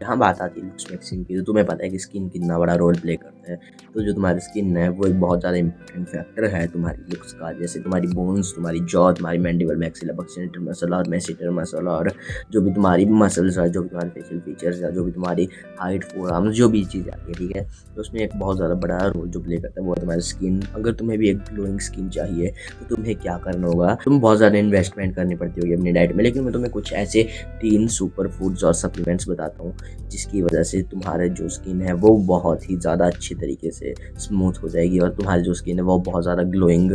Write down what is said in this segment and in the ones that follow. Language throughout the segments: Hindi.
यहाँ बात आती है लुक्स मैक्सिंग की, तो तुम्हें पता है कि स्किन कितना बड़ा रोल प्ले करता है। तो जो तुम्हारी स्किन है वो एक बहुत ज़्यादा इंपॉर्टेंट फैक्टर है तुम्हारी लुक्स का। जैसे तुम्हारी बोन्स, तुम्हारी जॉ, तुम्हारी मैंडिबल, मैक्सिला, बक्सिनेटर मसल और मैसेटर मसल, और जो भी तुम्हारी मसल्स है, जो भी तुम्हारे फेशियल फीचर्स है, जो भी तुम्हारी हाइट, फोर आर्म्स, जो भी चीज़ आती है, ठीक है, तो उसमें एक बहुत ज़्यादा बड़ा रोल जो प्ले करता है वो है तुम्हारी स्किन। अगर तुम्हें भी एक ग्लोइंग स्किन चाहिए तो तुम्हें क्या करना होगा, तुम बहुत ज़्यादा इन्वेस्टमेंट करनी पड़ती होगी अपनी डाइट में, लेकिन मैं तुम्हें कुछ ऐसे 3 सुपर फूड्स और सप्लीमेंट्स बताता हूँ जिसकी वजह से तुम्हारा जो स्किन है वो बहुत ही ज़्यादा अच्छी तरीके से स्मूथ हो जाएगी और तुम्हारी जो स्किन है वो बहुत ज़्यादा ग्लोइंग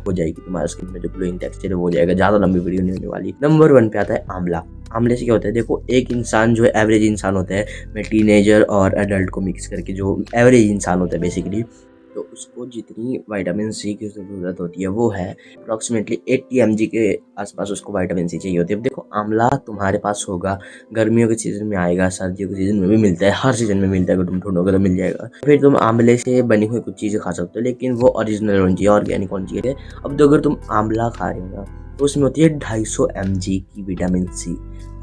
हो जाएगी। तुम्हारे स्किन में जो ग्लोइंग टेक्सचर है वो हो जाएगा। ज़्यादा लंबी वीडियो नहीं होने वाली। नंबर 1 पे आता है आंवला। आंवले से क्या होता है, देखो एक इंसान जो है एवरेज इंसान होता है, मैं टीनेजर और एडल्ट को मिक्स करके जो एवरेज इंसान होता है बेसिकली, तो उसको जितनी विटामिन सी की ज़रूरत होती है वो है अप्रॉक्सीमेटली 80 mg के आसपास उसको विटामिन सी चाहिए होती है। अब देखो आंवला तुम्हारे पास होगा, गर्मियों के सीज़न में आएगा, सर्दियों के सीज़न में भी मिलता है, हर सीज़न में मिलता है, अगर तुम ढूंढोगे तो मिल जाएगा। फिर तुम आंवले से बनी हुई कुछ चीज़ें खा सकते हो, लेकिन वो ओरिजिनल होनी चाहिए, ऑर्गेनिक होनी चाहिए। अब तो अगर तुम आंवला खा रहे हो ना तो उसमें होती है 250 mg की विटामिन सी।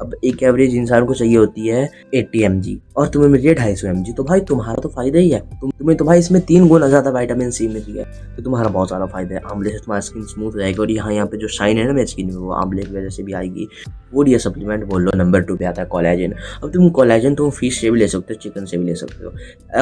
अब एक एवरेज इंसान को चाहिए होती है 80 mg और तुम्हें मिल रही है 250 mg, तो भाई तुम्हारा तो फायदा ही है। तुम्हें तो भाई इसमें 3 गुना ज़्यादा विटामिन सी मिल रही है, तो तुम्हारा बहुत ज़्यादा फायदा है। आंवले से तुम्हारी स्किन स्मूथ हो जाएगी और यहाँ पे जो शाइन है ना मेरी स्किन में वो आंवले की वजह से भी आएगी। फूड या सप्लीमेंट बोल लो। नंबर 2 पे आता है कोलेजन। अब तुम कोलेजन तुम फिश से भी ले सकते हो, चिकन से भी ले सकते हो,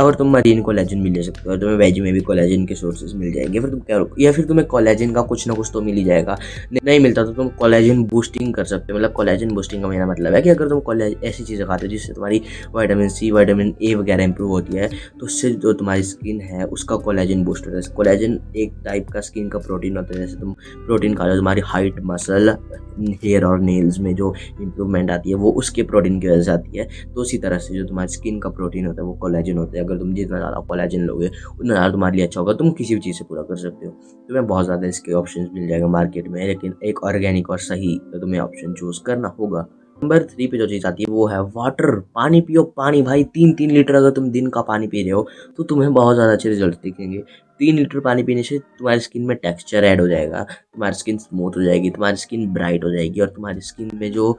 और तुम मरीन कोलेजन भी ले सकते हो, और तुम्हें वेज में भी कोलेजन के सोर्सेज मिल जाएंगे। फिर तुम क्या या फिर तुम्हें कोलेजन का कुछ ना कुछ तो मिल ही जाएगा। नहीं मिलता तो तुम कोलेजन बूस्टिंग कर सकते हो। मतलब कोलेजन बूस्टिंग का मेरा मतलब है कि अगर तुम ऐसी चीज़ें खाते हो जिससे तुम्हारी विटामिन सी, विटामिन ए वगैरह इंप्रूव होती है, तो उससे जो तुम्हारी स्किन है उसका कोलेजन बूस्ट होता है। कोलेजन एक टाइप का स्किन का प्रोटीन होता है। जैसे तुम प्रोटीन खा रहे हो, तुम्हारी हाइट, मसल, हेयर और नेल्स में जो इंप्रूवमेंट आती है वो उसके प्रोटीन की वजह से आती है। तो उसी तरह से जो तुम्हारी स्किन का प्रोटीन होता है वो कोलेजन होता है। अगर तुम जितना ज़्यादा कोलेजन लोगे उतना ज़्यादा तुम्हारे लिए अच्छा होगा, तुम किसी भी चीज़ से पूरा कर सकते हो। तुम्हें बहुत ज़्यादा इसके ऑप्शंस मिल जाएगा मार्केट में, लेकिन एक ऑर्गेनिक और सही तो तुम्हें ऑप्शन चूज़ करना होगा। नंबर 3 पे जो चीज़ आती है वो है वाटर। पानी पियो, पानी भाई 3-3 लीटर अगर तुम दिन का पानी पी रहे हो तो तुम्हें बहुत ज़्यादा अच्छे रिजल्ट दिखेंगे। 3 लीटर पानी पीने से तुम्हारी स्किन में टेक्सचर ऐड हो जाएगा, तुम्हारी स्किन स्मूथ हो जाएगी, तुम्हारी स्किन ब्राइट हो जाएगी, और तुम्हारी स्किन में जो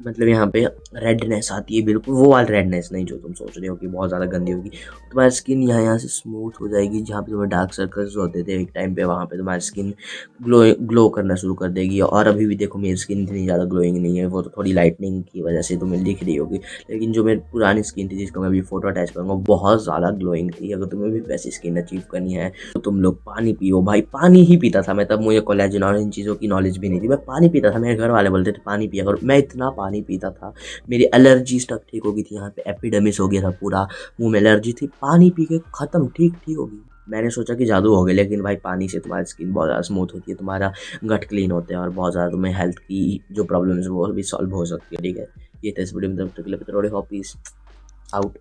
मतलब यहाँ पे रेडनेस आती है, बिल्कुल वो वाली रेडनेस नहीं जो तुम सोच रहे हो कि बहुत ज़्यादा गंदी होगी। तुम्हारी स्किन यहाँ से स्मूथ हो जाएगी। जहाँ पे तुम्हें डार्क सर्कल्स होते थे एक टाइम पे, वहाँ पे तुम्हारी स्किन ग्लो करना शुरू कर देगी। और अभी भी देखो मेरी स्किन इतनी ज़्यादा ग्लोइंग नहीं है, वो तो थोड़ी लाइटनिंग की वजह से तुम्हें दिख रही होगी, लेकिन जो मेरी पुरानी स्किन थी जिसको मैं अभी फोटो अटैच करूँगा बहुत ज़्यादा ग्लोइंग थी। अगर तुम्हें भी वैसी स्किन अचीव करनी है तो तुम लोग पानी पियो भाई। पानी ही पीता था मैं तब, मुझे कोलेजन और इन चीज़ों की नॉलेज भी नहीं थी, मैं पानी पीता था। मेरे घर वाले बोलते थे पानी पिया करो, मैं इतना पानी पीता था, मेरी एलर्जीज तक ठीक हो गई थी। यहाँ पे एपिडेमिस हो गया था, पूरा मुंह में एलर्जी थी, पानी पी के खत्म, ठीक होगी। मैंने सोचा कि जादू हो गया, लेकिन भाई पानी से तुम्हारी स्किन बहुत ज़्यादा स्मूथ होती है, तुम्हारा गट क्लीन होता है, और बहुत ज़्यादा तुम्हें हेल्थ की जो प्रॉब्लम्स है वो भी सॉल्व हो सकती है, ठीक है। ये था इस वीडियो में, तब तक के लिए पीस आउट।